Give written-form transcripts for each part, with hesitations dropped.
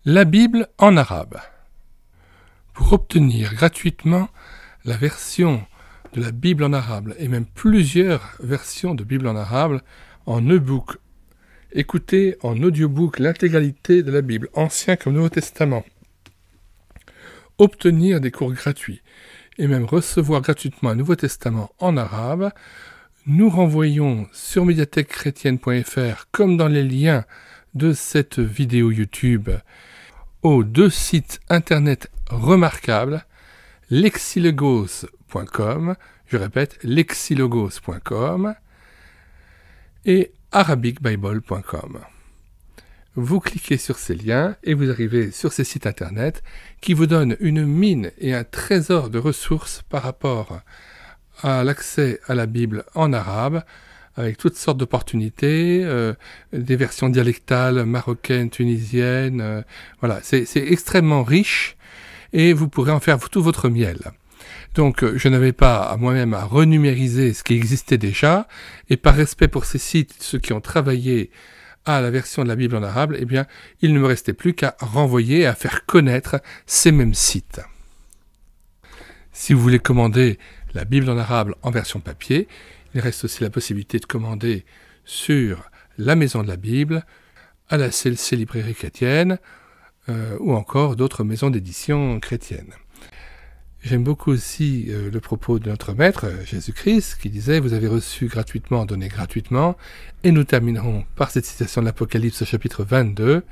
La Bible en arabe. Pour obtenir gratuitement la version de la Bible en arabe et même plusieurs versions de Bible en arabe en e-book, écoutez en audiobook l'intégralité de la Bible, Ancien comme Nouveau Testament, obtenir des cours gratuits et même recevoir gratuitement un Nouveau Testament en arabe, nous renvoyons sur médiathèquechrétienne.fr comme dans les liens de cette vidéo YouTube aux deux sites internet remarquables, lexilogos.com, je répète, lexilogos.com et arabicbible.com. Vous cliquez sur ces liens et vous arrivez sur ces sites internet qui vous donnent une mine et un trésor de ressources par rapport à l'accès à la Bible en arabe, avec toutes sortes d'opportunités, des versions dialectales, marocaines, tunisiennes, voilà, c'est extrêmement riche et vous pourrez en faire tout votre miel. Donc je n'avais pas à moi-même à renumériser ce qui existait déjà, et par respect pour ces sites, ceux qui ont travaillé à la version de la Bible en arabe, eh bien, il ne me restait plus qu'à renvoyer et à faire connaître ces mêmes sites. Si vous voulez commander la Bible en arabe en version papier, il reste aussi la possibilité de commander sur la Maison de la Bible, à la CLC Librairie Chrétienne, ou encore d'autres maisons d'édition chrétiennes. J'aime beaucoup aussi le propos de notre Maître, Jésus-Christ, qui disait « Vous avez reçu gratuitement, donnez gratuitement ». Et nous terminerons par cette citation de l'Apocalypse, chapitre 22,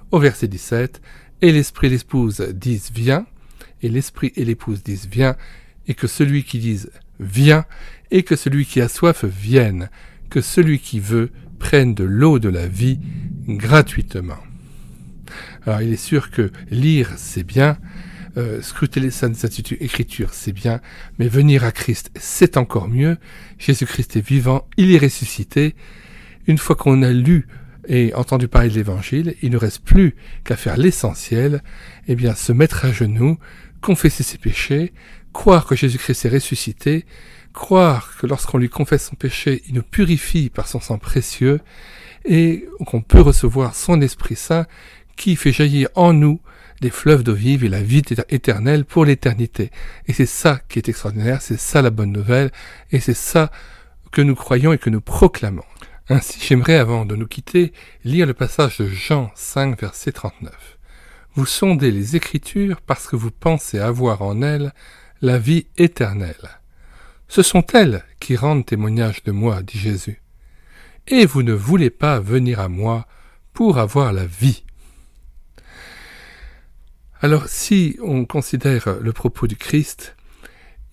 au verset 17. « Et l'Esprit et l'épouse disent « Viens », et l'Esprit et l'épouse disent « Viens », et que celui qui dise « Viens », et que celui qui a soif vienne, que celui qui veut prenne de l'eau de la vie gratuitement. » Alors il est sûr que lire, c'est bien, scruter les saintes écritures, c'est bien, mais venir à Christ, c'est encore mieux. Jésus-Christ est vivant, il est ressuscité. Une fois qu'on a lu et entendu parler de l'Évangile, il ne reste plus qu'à faire l'essentiel, eh bien se mettre à genoux, confesser ses péchés, croire que Jésus-Christ est ressuscité, croire que lorsqu'on lui confesse son péché, il nous purifie par son sang précieux, et qu'on peut recevoir son Esprit Saint qui fait jaillir en nous des fleuves d'eau vive et la vie éternelle pour l'éternité. Et c'est ça qui est extraordinaire, c'est ça la bonne nouvelle, et c'est ça que nous croyons et que nous proclamons. Ainsi, j'aimerais, avant de nous quitter, lire le passage de Jean 5, verset 39. « Vous sondez les Écritures parce que vous pensez avoir en elles la vie éternelle. Ce sont elles qui rendent témoignage de moi, dit Jésus. Et vous ne voulez pas venir à moi pour avoir la vie. » Alors, si on considère le propos du Christ,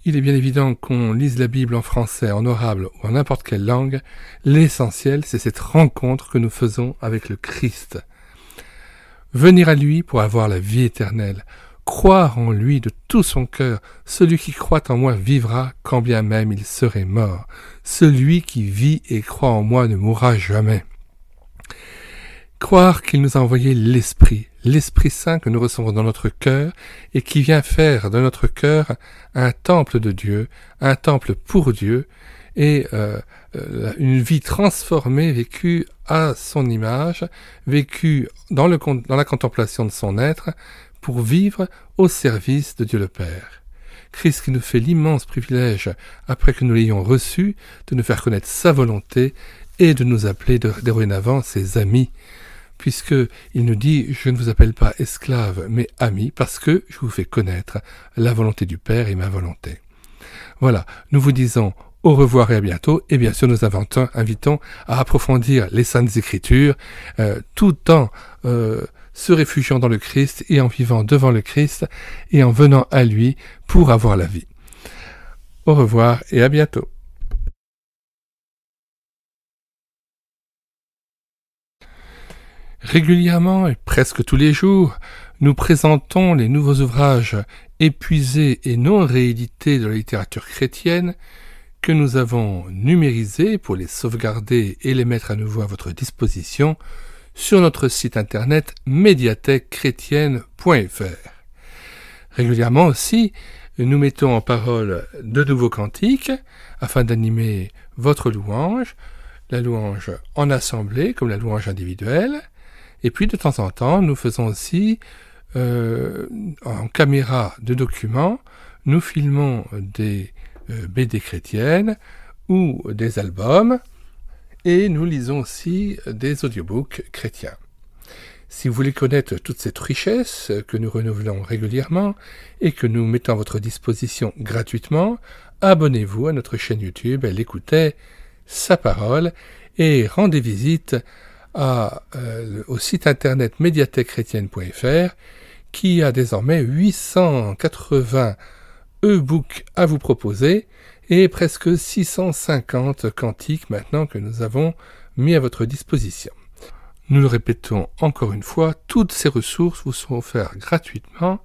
il est bien évident qu'on lise la Bible en français, en arabe ou en n'importe quelle langue. L'essentiel, c'est cette rencontre que nous faisons avec le Christ. Venir à lui pour avoir la vie éternelle. Croire en lui de tout son cœur. Celui qui croit en moi vivra, quand bien même il serait mort. Celui qui vit et croit en moi ne mourra jamais. Croire qu'il nous a envoyé l'Esprit Saint que nous recevons dans notre cœur et qui vient faire de notre cœur un temple de Dieu, un temple pour Dieu et une vie transformée, vécue à son image, vécue dans la contemplation de son être pour vivre au service de Dieu le Père. Christ qui nous fait l'immense privilège, après que nous l'ayons reçu, de nous faire connaître sa volonté et de nous appeler dorénavant ses amis, puisqu'il nous dit « Je ne vous appelle pas esclaves, mais amis, parce que je vous fais connaître la volonté du Père et ma volonté. » Voilà, nous vous disons au revoir et à bientôt, et bien sûr nous invitons à approfondir les Saintes Écritures, tout en se réfugiant dans le Christ et en vivant devant le Christ et en venant à lui pour avoir la vie. Au revoir et à bientôt. Régulièrement et presque tous les jours, nous présentons les nouveaux ouvrages épuisés et non réédités de la littérature chrétienne que nous avons numérisés pour les sauvegarder et les mettre à nouveau à votre disposition sur notre site internet médiathèquechrétienne.fr. Régulièrement aussi, nous mettons en parole de nouveaux cantiques afin d'animer votre louange, la louange en assemblée comme la louange individuelle, Et puis de temps en temps, nous faisons aussi en caméra de document, nous filmons des BD chrétiennes ou des albums et nous lisons aussi des audiobooks chrétiens. Si vous voulez connaître toute cette richesse que nous renouvelons régulièrement et que nous mettons à votre disposition gratuitement, abonnez-vous à notre chaîne YouTube, elle écoutait sa parole et rendez visite au site internet médiathèquechrétienne.fr qui a désormais 880 e-books à vous proposer et presque 650 cantiques maintenant que nous avons mis à votre disposition. Nous le répétons encore une fois, toutes ces ressources vous sont offertes gratuitement.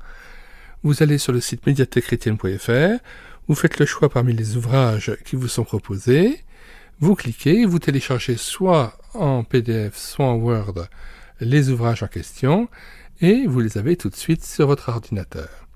Vous allez sur le site médiathèquechrétienne.fr, vous faites le choix parmi les ouvrages qui vous sont proposés, vous cliquez, vous téléchargez soit en PDF, soit en Word les ouvrages en question, et vous les avez tout de suite sur votre ordinateur.